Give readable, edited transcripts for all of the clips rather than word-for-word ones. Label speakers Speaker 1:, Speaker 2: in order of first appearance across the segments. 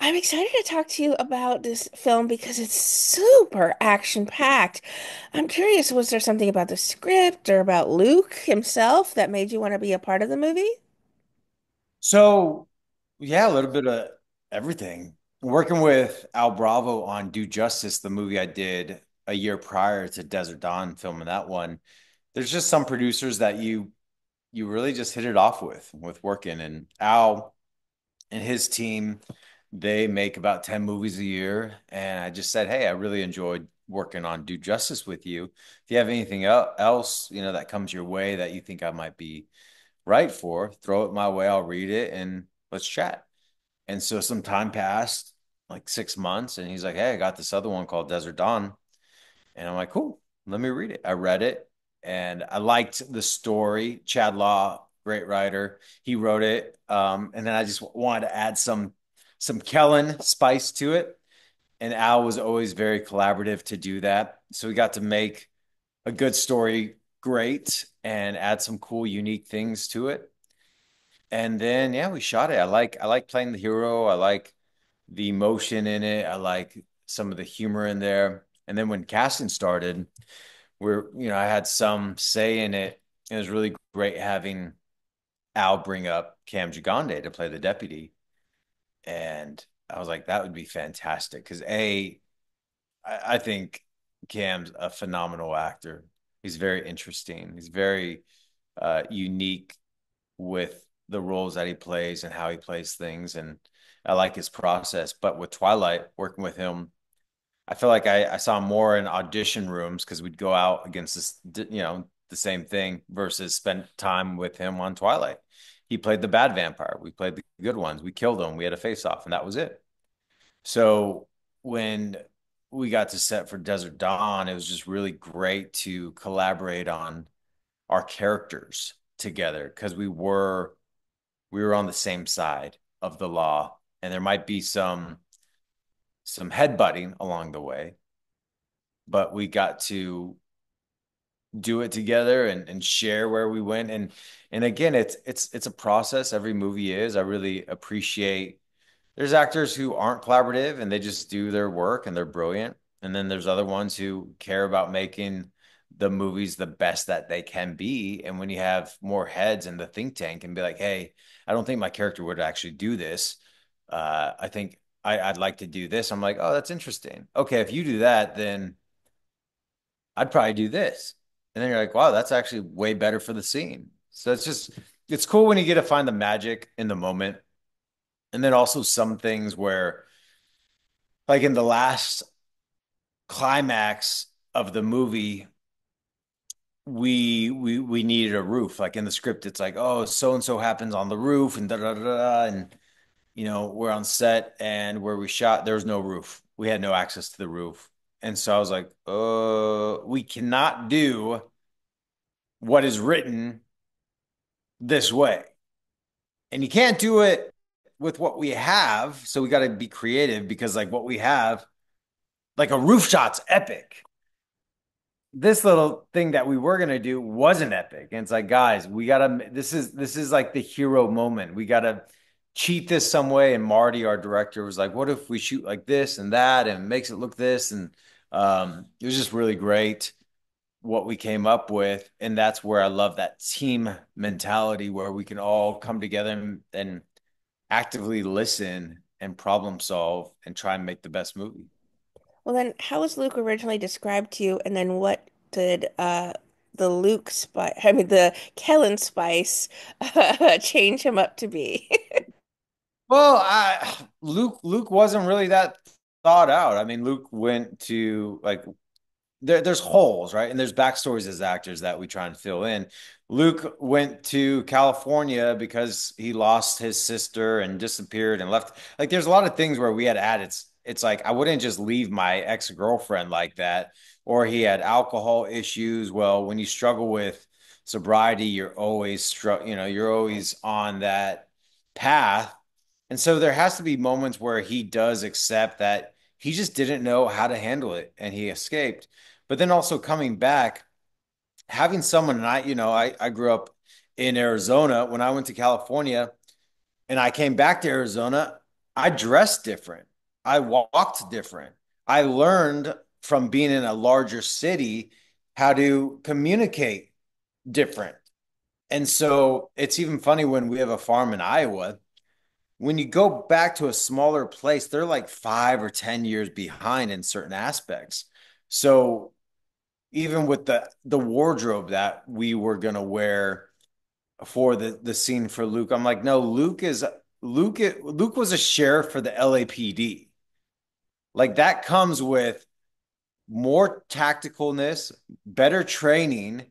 Speaker 1: I'm excited to talk to you about this film because it's super action-packed. I'm curious, was there something about the script or about Luke himself that made you want to be a part of the movie?
Speaker 2: So, yeah, a little bit of everything. Working with Al Bravo on Do Justice, the movie I did a year prior to Desert Dawn, filming that one. There's just some producers that you really just hit it off with working. And Al and his team, they make about 10 movies a year. And I just said, hey, I really enjoyed working on Do Justice with you. If you have anything else, that comes your way that you think I might be right for, throw it my way. I'll read it and let's chat. And so some time passed, like 6 months, and he's like, hey, I got this other one called Desert Dawn. And I'm like, cool, let me read it. I read it and I liked the story. Chad Law, great writer. He wrote it. And then I just wanted to add some Kellan spice to it. And Al was always very collaborative to do that. So we got to make a good story great and add some cool, unique things to it. And then yeah, we shot it. I like playing the hero. I like the emotion in it. I like some of the humor in there. And then when casting started, I had some say in it. It was really great having Al bring up Cam Gigande to play the deputy. And I was like, that would be fantastic. Because I think Cam's a phenomenal actor. He's very interesting. He's very unique with the roles that he plays and how he plays things. And I like his process. But with Twilight, working with him, I feel like I saw more in audition rooms because we'd go out against the same thing versus spend time with him on Twilight. He played the bad vampire. We played the good ones. We killed him. We had a face off, and that was it. So when we got to set for Desert Dawn, it was just really great to collaborate on our characters together because we were on the same side of the law, and there might be some headbutting along the way, but we got to do it together and share where we went. And again, it's a process. Every movie is. I really appreciate there's actors who aren't collaborative and they just do their work and they're brilliant. And then there's other ones who care about making the movies the best that they can be. And when you have more heads in the think tank and be like, hey, I don't think my character would actually do this. I think I'd like to do this. I'm like, oh, that's interesting. Okay, if you do that, then I'd probably do this. And then you're like, wow, that's actually way better for the scene. So it's cool when you get to find the magic in the moment. And then also some things where, like in the last climax of the movie, we needed a roof. Like in the script, it's like, oh, so and so happens on the roof and da da da da. And we're on set and where we shot, there was no roof. We had no access to the roof. And so I was like, we cannot do what is written this way. And you can't do it with what we have. So we got to be creative because like what we have, like a roof shot's epic. This little thing that we were gonna do wasn't epic. And it's like, guys, we gotta this is like the hero moment. We gotta cheat this some way. And Marty, our director, was like, what if we shoot like this and that and makes it look this? And it was just really great what we came up with. And that's where I love that team mentality where we can all come together and actively listen and problem solve and try and make the best movie.
Speaker 1: Well, then, how was Luke originally described to you? And then what did the Luke spice, I mean, the Kellen spice change him up to be?
Speaker 2: Well, Luke wasn't really that thought out. I mean, Luke went to like there's holes, right? And there's backstories as actors that we try and fill in. Luke went to California because he lost his sister and disappeared and left. Like, there's a lot of things where we had added. It's like I wouldn't just leave my ex-girlfriend like that. Or he had alcohol issues. Well, when you struggle with sobriety, you're always on that path. And so there has to be moments where he does accept that he just didn't know how to handle it and he escaped. But then also coming back, having someone, and I grew up in Arizona. When I went to California and I came back to Arizona, I dressed different. I walked different. I learned from being in a larger city how to communicate different. And so it's even funny when we have a farm in Iowa. When you go back to a smaller place, they're like 5 or 10 years behind in certain aspects. So even with the wardrobe that we were gonna wear for the scene for Luke, I'm like, no, Luke was a sheriff for the LAPD. Like that comes with more tacticalness, better training,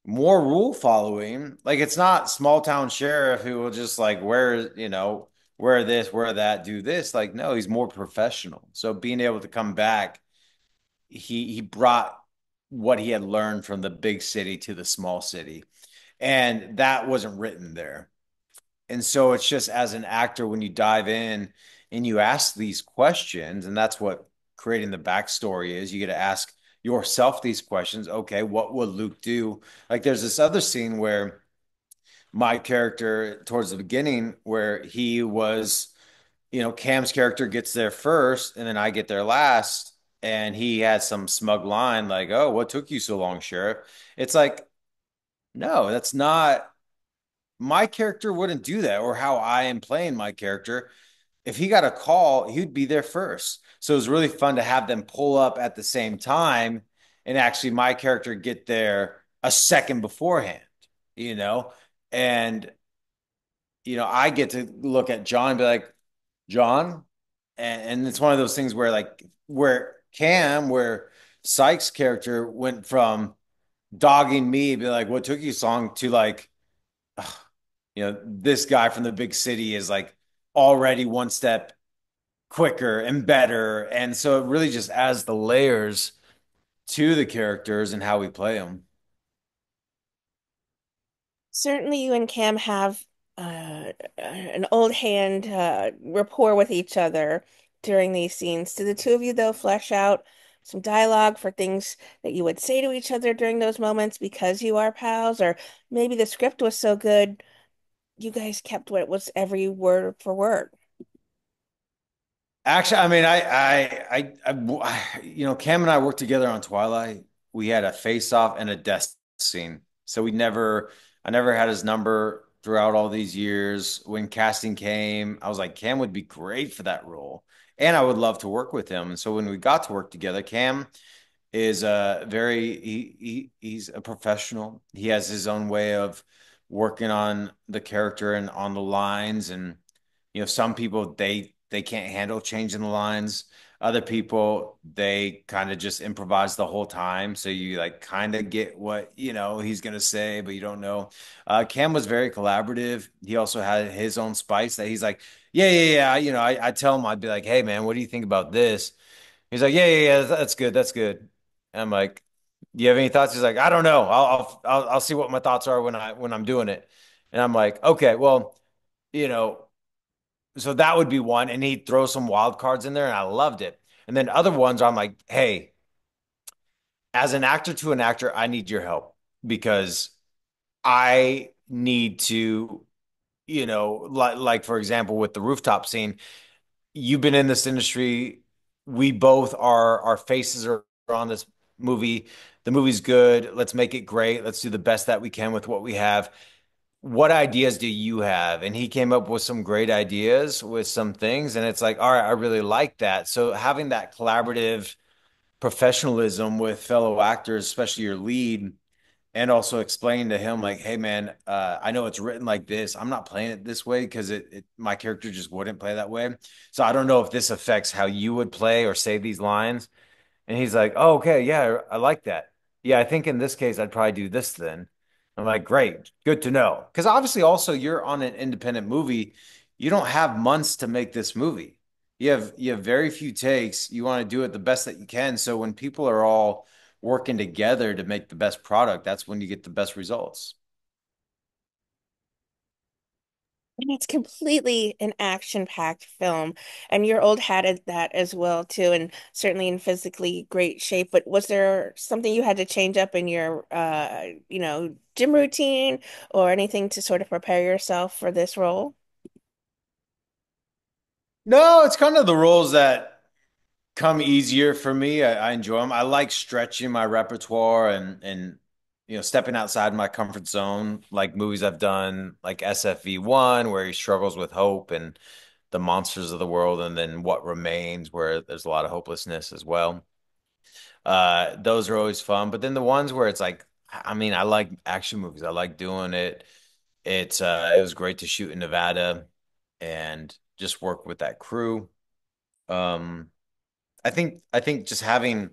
Speaker 2: more rule following. Like it's not small town sheriff who will just like wear this, wear that, do this. Like no, he's more professional. So being able to come back, he brought what he had learned from the big city to the small city. And that wasn't written there. And so it's just as an actor, when you dive in and you ask these questions, and that's what creating the backstory is, you get to ask yourself these questions. Okay, what would Luke do? Like there's this other scene where my character towards the beginning where he was, Cam's character gets there first and then I get there last. And he had some smug line like, "Oh, what took you so long, Sheriff?" It's like, no, that's not my character wouldn't do that, or how I am playing my character. If he got a call, he'd be there first. So it was really fun to have them pull up at the same time and actually my character get there a second beforehand, you know? And, I get to look at John and be like, John, and it's one of those things where where Sykes' character went from dogging me, be like, what took you so long to like, this guy from the big city is like already one step quicker and better. And so it really just adds the layers to the characters and how we play them.
Speaker 1: Certainly, you and Cam have an old hand rapport with each other during these scenes. Do the two of you, though, flesh out some dialogue for things that you would say to each other during those moments because you are pals? Or maybe the script was so good, you guys kept what was every word for word.
Speaker 2: Actually, I mean, Cam and I worked together on Twilight. We had a face-off and a death scene. So I never had his number throughout all these years. When casting came, I was like, Cam would be great for that role. And I would love to work with him. And so when we got to work together, Cam is he's a professional. He has his own way of working on the character and on the lines. And some people they can't handle changing the lines. Other people they kind of just improvise the whole time, so you like kind of get what he's gonna say, but you don't know. Cam was very collaborative. He also had his own spice that he's like, yeah, yeah, yeah. I tell him, I'd be like, hey man, what do you think about this? He's like, yeah, yeah, yeah, that's good, that's good. And I'm like, do you have any thoughts? He's like, I don't know. I'll see what my thoughts are when I'm doing it. And I'm like, okay, well, you know, so that would be one. And he'd throw some wild cards in there, and I loved it. And then other ones, I'm like, hey, as an actor to an actor, I need your help because I need to, like for example, with the rooftop scene, you've been in this industry. We both our faces are on this movie. The movie's good. Let's make it great. Let's do the best that we can with what we have. What ideas do you have? And he came up with some great ideas with some things. And it's like, all right, I really like that. So having that collaborative professionalism with fellow actors, especially your lead, and also explaining to him like, hey man, I know it's written like this. I'm not playing it this way because my character just wouldn't play that way. So I don't know if this affects how you would play or say these lines. And he's like, oh, okay, yeah, I like that. Yeah, I think in this case, I'd probably do this then. I'm like, great, good to know. Because obviously, also, you're on an independent movie. You don't have months to make this movie. You have very few takes. You want to do it the best that you can. So when people are all working together to make the best product, that's when you get the best results.
Speaker 1: And it's completely an action-packed film. And your old had that as well too, and certainly in physically great shape. But was there something you had to change up in your gym routine or anything to sort of prepare yourself for this role?
Speaker 2: No, it's kind of the roles that come easier for me. I enjoy them. I like stretching my repertoire and stepping outside my comfort zone. Like movies I've done, like SFV1, where he struggles with hope and the monsters of the world, and then What Remains, where there's a lot of hopelessness as well. Those are always fun. But then the ones where it's like, I mean, I like action movies. I like doing it. It was great to shoot in Nevada and just work with that crew. Um, I think just having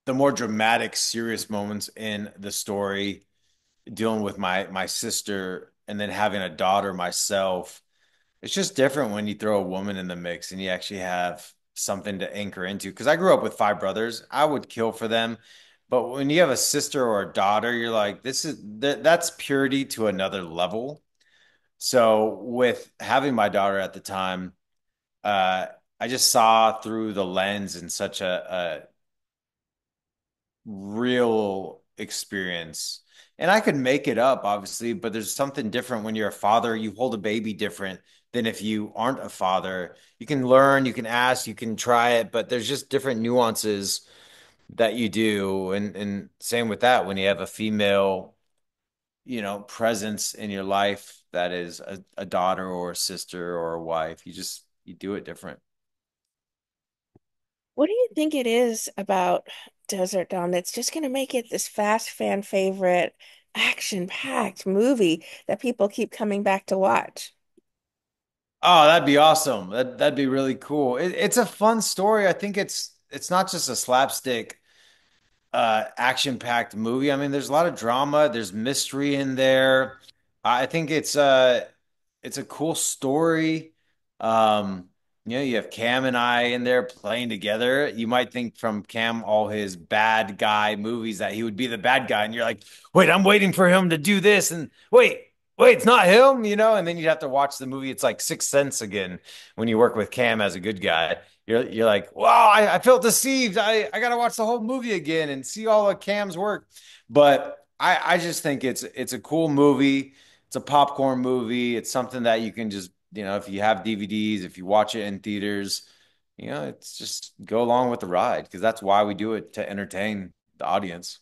Speaker 2: the more dramatic, serious moments in the story, dealing with my sister, and then having a daughter myself, it's just different when you throw a woman in the mix and you actually have something to anchor into. Because I grew up with five brothers, I would kill for them. But when you have a sister or a daughter, you're like, that's purity to another level. So with having my daughter at the time, uh, I just saw through the lens in such a real experience. And I could make it up, obviously, but there's something different when you're a father. You hold a baby different than if you aren't a father. You can learn, you can ask, you can try it, but there's just different nuances that you do. And same with that when you have a female, presence in your life that is a daughter or a sister or a wife. You do it different.
Speaker 1: What do you think it is about Desert Dawn that's just going to make it this fast fan favorite, action-packed movie that people keep coming back to watch?
Speaker 2: Oh, that'd be awesome. That'd be really cool. It's a fun story. I think it's not just a slapstick action-packed movie. I mean, there's a lot of drama, there's mystery in there. I think it's a cool story. Um, you have Cam and I in there playing together. You might think from Cam all his bad guy movies that he would be the bad guy, and you're like, wait, I'm waiting for him to do this, and wait, it's not him, and then you'd have to watch the movie. It's like Sixth Sense again when you work with Cam as a good guy. You're like, wow, I felt deceived. I gotta watch the whole movie again and see all of Cam's work. But I just think it's a cool movie. It's a popcorn movie. It's something that you can just, if you have DVDs, if you watch it in theaters, it's just go along with the ride because that's why we do it to entertain the audience.